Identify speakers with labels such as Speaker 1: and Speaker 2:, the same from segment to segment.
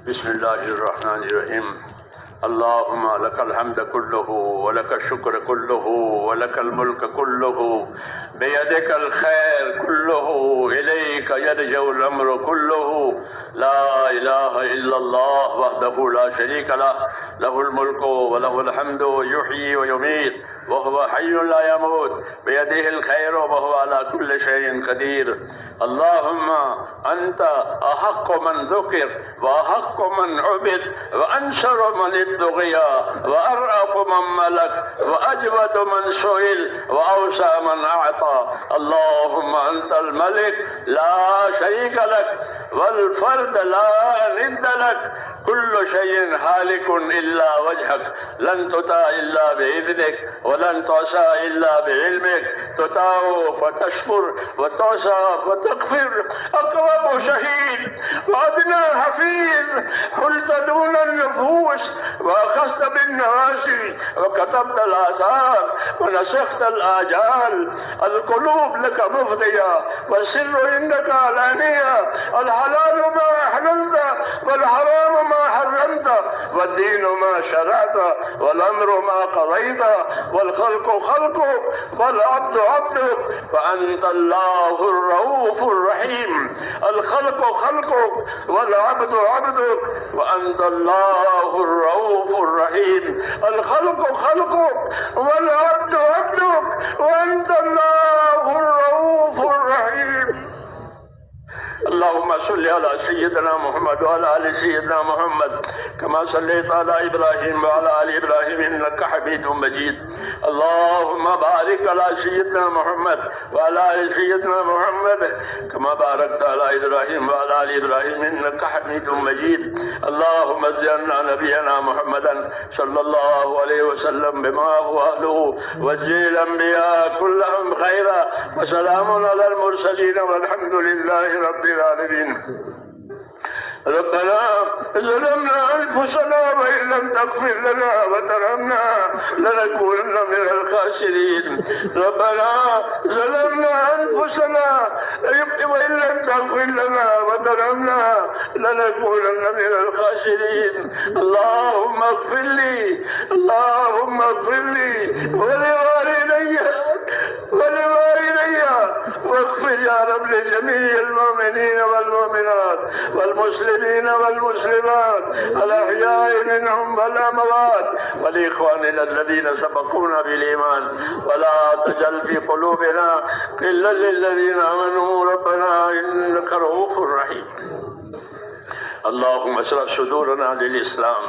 Speaker 1: بسم الله الرحمن الرحيم. اللهم لك الحمد كله ولك الشكر كله ولك الملك كله بيدك الخير كله إليك يرجع الأمر كله. لا إله إلا الله وحده لا شريك له، له الملك وله الحمد يحيي ويميت وهو حي لا يموت، بيده الخير وهو على كل شيء قدير. اللهم أنت أحق من ذكر وأحق من عبد وأنشر من ابتغي وأرأف من ملك وأجود من سئل وأوسع من أعطى. اللهم أنت الملك لا شريك لك والفرد لا ند لك، كل شيء هالك إلا وجهك، لن تطاع إلا بإذنك ولن تعصى إلا بعلمك، تطاع فتشكر وتعصى فتغفر. أقرب شهيد وأدنى حفيظ، حلت دون النفوس وأخذت بالنواسي وكتبت الآثار ونسخت الآجال. القلوب لك مفضية والسر عندك علانية، الحلال ما أحللت والحرام ما حرمت، والدين ما شرعت والأمر ما قضيت، والخلق خلقك والعبد عبدك، فأنت الله الرؤوف الرحيم. الخلق خلقك والعبد عبدك، وأنت الله الرؤوف الرحيم. الخلق خلقك والعبد عبدك، وأنت الله الرؤوف الرحيم. اللهم صل على سيدنا محمد وعلى آل سيدنا محمد كما صليت على إبراهيم وعلى آل إبراهيم إنك حميد مجيد. اللهم بارك على سيدنا محمد وعلى آل سيدنا محمد كما باركت على إبراهيم وعلى آل إبراهيم إنك حميد مجيد. اللهم زينا نبينا محمدا صلى الله عليه وسلم بما هو أهله، وزي الأنبياء كلهم خيرا، وسلام على المرسلين والحمد لله رب العالمين. ربنا ظلمنا أنفسنا وإن لم تغفر لنا وترحمنا لنكونن من الخاسرين. ربنا ظلمنا أنفسنا وإن لم تغفر لنا وترحمنا لنكونن من الخاسرين. اللهم اغفر لي، اللهم اغفر لي ولوالدي واغفر يا رب لجميع المؤمنين والمؤمنات والمسلمين والمسلمات الأحياء منهم والأموات، ولإخواننا الذين سبقونا بالإيمان، ولا تجعل في قلوبنا غلا للذين آمنوا ربنا إنك رؤوف رحيم. اللهم اشرح صدورنا للإسلام،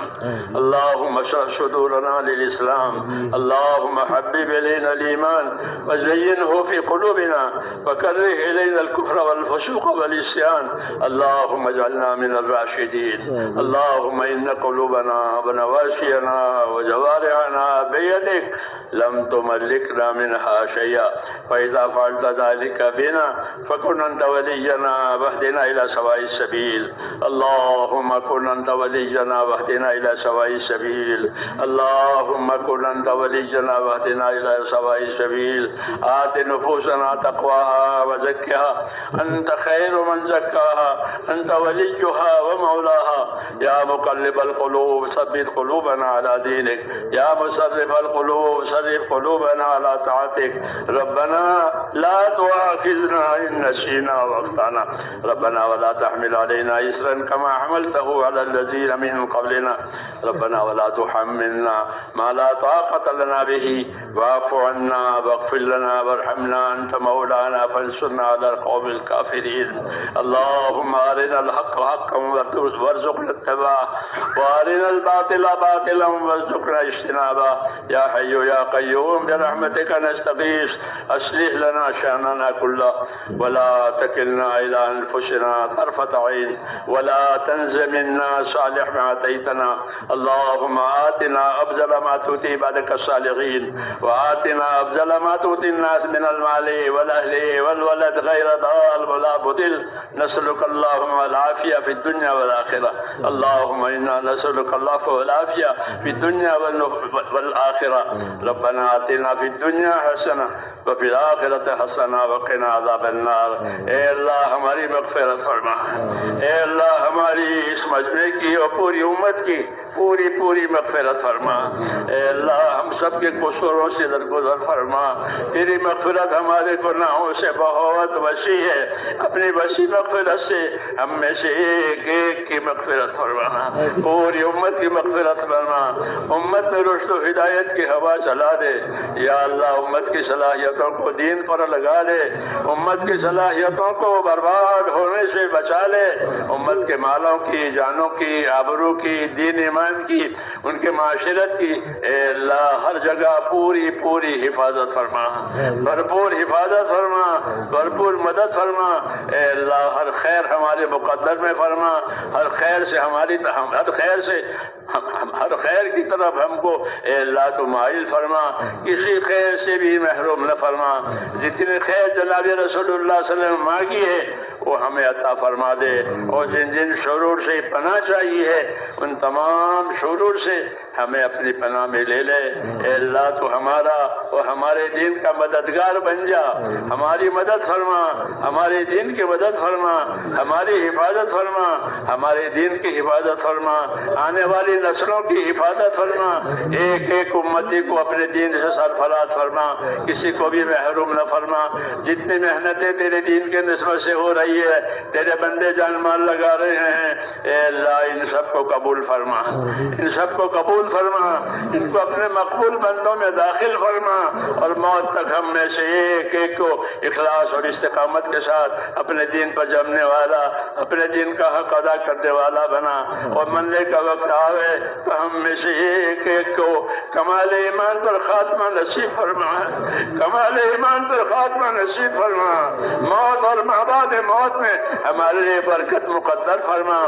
Speaker 1: اللهم اشرح صدورنا للإسلام. اللهم حبب إلينا الإيمان وزينه في قلوبنا وكره إلينا الكفر والفسوق والعصيان. اللهم اجعلنا من الراشدين. اللهم إن قلوبنا ونواسينا وجوارحنا بيدك، لم تملكنا منها شيئا، فإذا فعلت ذلك بنا فكن أنت ولينا واهدنا إلى سواء السبيل. اللهم كن أنت ولينا واهدنا إلى سواء السبيل. اللهم كن أنت ولينا واهدنا إلى سواء السبيل. آت نفوسنا تقواها وزكها، أنت خير من زكاها، أنت وليها ومولاها. يا مقلب القلوب ثبت قلوبنا على دينك، يا مصرف القلوب صرف قلوبنا على طاعتك. ربنا لا تؤاخذنا إن نسينا واخطأنا، ربنا ولا تحمل علينا إصرا كما حملته على الذين من قبلنا، ربنا ولا تحملنا ما لا طاقة لنا به، واعف عنا واغفر لنا وارحمنا، أنت مولانا فانصرنا على القوم الكافرين. اللهم أرنا الحق حقا وارزقنا اتباعه، وأرنا الباطل باطلا وارزقنا اجتنابه. يا حي يا قيوم برحمتك نستغيث، أصلح لنا شأننا كله ولا تكلنا إلى أنفسنا طرفة عين، ولا تنزع منا صالح ما أتيتنا. اللهم آتنا أفضل ما تؤتي بعدك الصالحين، وآتنا أفضل ما تؤتي الناس من المال والأهل والولد غير ضال ولا بدل. نسألك اللهم العافية في الدنيا والآخرة. اللهم إنا نسألك العفو والعافية في الدنيا والآخرة. ربنا آتنا في الدنيا حسنة وفي الآخرة حسنة وقنا عذاب النار. اے اللہ ہماری مغفرت فرما، اے اللہ ہماری اس مجمع کی اور پوری امت کی پوری مغفرت فرما۔ اے اللہ ہم سب کے قصوروں سے درگزر فرما، تیری مغفرت ہمارے گناہوں سے بہت وسیع ہے، اپنی وسیع مغفرت سے ہم میں سے ایک ایک کی مغفرت فرمانا، پوری امت کی مغفرت فرما، امت میں رشد و ہدایت کی ہوا چلا دے یا اللہ، امت کی صلاحیتوں کو دین پر لگا دے، امت کی صلاحیتوں کو برباد ہونے سے بچا لے، امت کے مالوں کی، جانوں کی، آبرو کی، دین ایمان کی، ان کے معاشرت کی اے اللہ ہر جگہ پوری حفاظت فرما، بھرپور حفاظت فرما، بھرپور مدد فرما۔ اے اللہ ہر خیر ہمارے مقدر میں فرما، ہر خیر کی طرف ہم کو اے اللہ تو مائل فرما، کسی خیر سے بھی محروم نہ فرما، جتنے خیر جناب رسول اللہ صلی اللہ علیہ وسلم مانگی ہے وہ ہمیں عطا فرما دے، اور جن شرور سے پناہ چاہیے ہے ان تمام شرور سے ہمیں اپنی پناہ میں لے لے۔ اے اللہ تو ہمارا اور ہمارے دین کا مددگار بن جا، ہماری مدد فرما، ہمارے دین کی مدد فرما، ہماری حفاظت فرما، ہمارے دین کی حفاظت فرما، آنے والی نسلوں کی حفاظت فرما، ایک ایک امتی کو اپنے دین سے سرفراز فرما، کسی کو بھی محروم نہ فرما۔ جتنی محنتیں تیرے دین کے نسبت سے ہو رہی ہے، تیرے بندے جان مال لگا رہے ہیں، اے اللہ ان سب کو قبول فرما، ان سب کو قبول فرما، ان کو اپنے مقبول بندوں میں داخل فرما، اور موت تک ہم میں سے ایک ایک کو اخلاص اور استقامت کے ساتھ اپنے دین پر جمنے والا، اپنے دین کا حق ادا کرنے والا بنا، اور مرنے کا وقت آوے تو ہم میں سے ایک ایک کو کمال ایمان پر خاتمہ نصیب فرما، کمال ایمان پر خاتمہ نصیب فرما، موت اور بعد موت میں ہمارے لیے برکت مقدر فرما،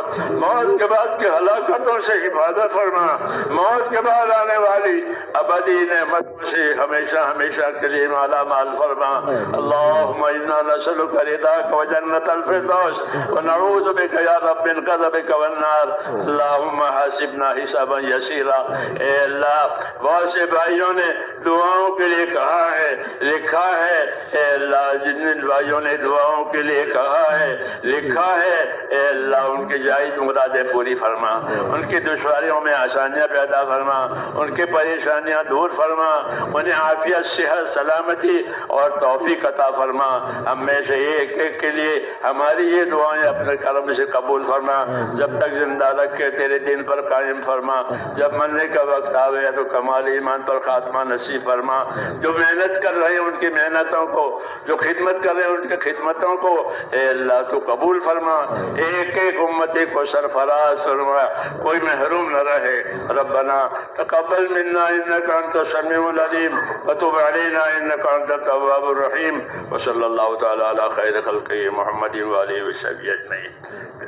Speaker 1: موت کے بعد کی ہلاکتوں سے حفاظت فرما، موت کے بعد آنے والی ابدی نعمت سے ہمیشہ کے لیے مالا مال فرما۔ اللہم انا نسألک رضاک و جنت الفردوس و نعوذ بک یا رب من غضبک والنار۔ اللہم حاسبنا حسابا یسیرا۔ اے اللہ بہت سے بھائیوں نے دعاؤں کے لیے کہا ہے، لکھا ہے، اے اللہ جن بھائیوں نے دعاؤں کے لیے کہا ہے، لکھا ہے، اے اللہ ان کی جائز مرادیں پوری فرما، ان کی دشواریوں میں آسانیاں پیدا فرما، ان کی پریشانیاں دور فرما، انہیں عافیت، صحت، سلامتی اور توفیق عطا فرما۔ ہم میں سے ایک ایک کے لیے ہماری یہ دعائیں اپنے کرم سے قبول فرما، جب تک زندہ رکھے تیرے دین پر قائم فرما، جب مرنے کا وقت آوے تو کمال ایمان پر خاتمہ نصیب فرما۔ جو محنت کر رہے ہیں ان کی محنتوں کو، جو خدمت کر رہے ہیں ان کی خدمتوں کو اے اللہ تو قبول فرما، ایک ایک امتی کو سرفراز فرما، کوئی محروم نہ رہے۔ ربنا تقبل منا انك انت السميع العليم وتب علينا انك انت التواب الرحيم، وصلى الله تعالى على خير خلقه محمد وآله وصحبه اجمعين۔